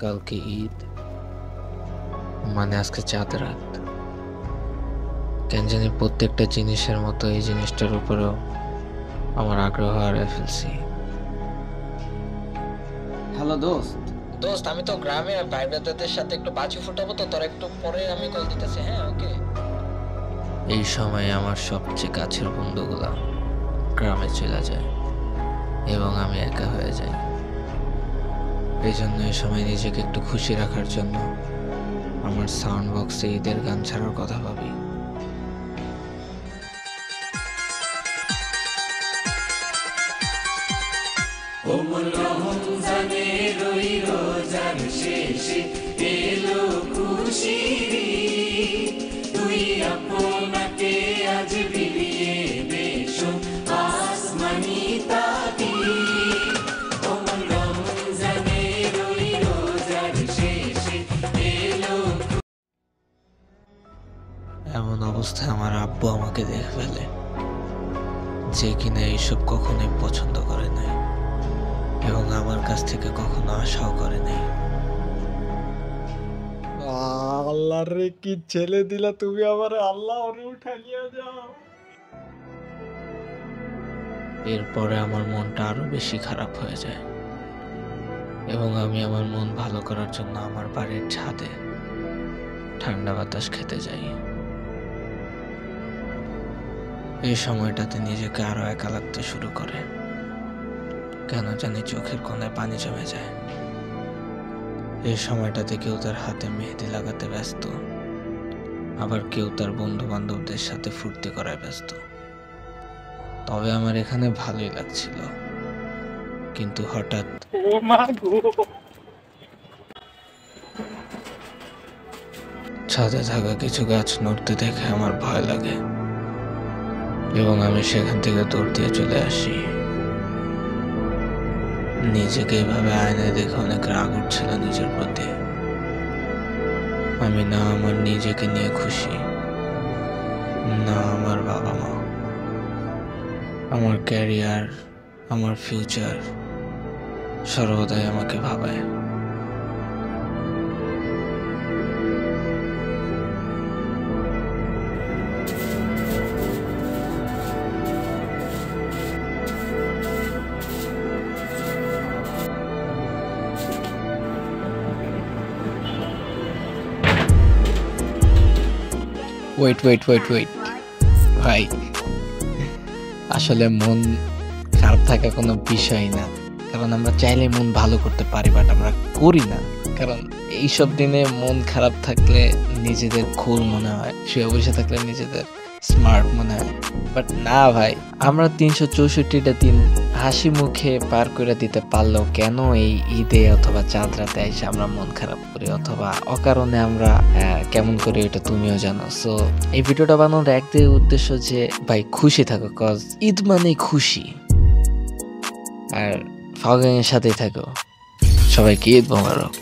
কালকে ঈদ, মানে আজকে চাঁদ রাত। কেন জানি প্রত্যেকটা জিনিসের মতো এই জিনিসটার উপরেও আমার আগ্রহ হারিয়ে ফেলছি। হ্যালো দোস্ত। দোস্ত, আমি তো গ্রামে ভাই ব্রাদারদের সাথে একটু বাজি ফুটাবো, তো তোর একটু পরে আমি কল দিতেছি। হ্যাঁ, ওকে। এই সময় আমার সবচেয়ে কাছের বন্ধুগুলা গ্রামে চলে যায় এবং আমি একা হয়ে যাই। এই জন্য এই সময় নিজেকে একটু খুশি রাখার জন্য আমার সাউন্ড বক্সে ঈদের গান ছাড়ার কথা ভাবি। রমজানের ওই রোজার শেষে এলো খুশির ঈদ, তুই আপনাকে আজ বিলিয়ে বেশো আসমানি তাকির। রমজানের ওই রোজার শেষে এলো। এমন অবস্থায় আমার আব্বু আমাকে দেখে ফেলে, যে কিনা এইসব কখনোই পছন্দ করে নাই এবং আমার কাছ থেকে কখনো আশাও করে নাই। আল্লাহ রে, কি ছেলে দিলা তুমি আমার, আল্লাহ ওরে উঠাইয়া যাও। এরপরে আমার মনটা আরো বেশি খারাপ হয়ে যায় এবং আমি আমার মন ভালো করার জন্য আমার বাড়ির ছাদে ঠান্ডা বাতাস খেতে যাই। এই সময়টাতে নিজেকে আরো একা লাগতে শুরু করে। কেন জানি চোখের কোণায় পানি জমে যায়। এই সময়টাতে কেউ তার হাতে মেহেদি লাগাতে ব্যস্ত, আবার কেউ তার বন্ধু বান্ধবদের সাথে ফুর্তি করায় ব্যস্ত। তবে আমার এখানে ভালোই লাগছিল, কিন্তু হঠাৎ ছাদে থাকা কিছু গাছ নড়তে দেখে আমার ভয় লাগে এবং আমি সেখান থেকে দৌড় দিয়ে চলে আসি। নিজেকে এভাবে আয়নায় দেখে অনেক রাগ উঠছিল নিজের প্রতি। আমি না আমার নিজেকে নিয়ে খুশি, না আমার বাবা মা, আমার ক্যারিয়ার, আমার ফিউচার সর্বদাই আমাকে ভাবায়। ওয়েট ভাই, আসলে মন খারাপ থাকা কোনো বিষয় না, কারণ আমরা চাইলে মন ভালো করতে পারি, বাট আমরা করি না। কারণ এইসব দিনে মন খারাপ থাকলে নিজেদের কুল মনে হয়, শুয়ে বসে থাকলে নিজেদের স্মার্ট মনে হয়। বাট না ভাই, আমরা 364টা দিন হাসি মুখে পার করে দিতে পারলেও কেন এই ঈদে অথবা চাঁদ রাতে এসে আমরা মন খারাপ করি অথবা অকারণে আমরা কেমন করি, এটা তুমিও জানো। সো এই ভিডিওটা বানানোর একটাই উদ্দেশ্য যে ভাই খুশি থাকো, কজ ঈদ মানেই খুশি। আর ফাওগাং এর সাথেই থাকো। সবাইকে ঈদ মোবারক।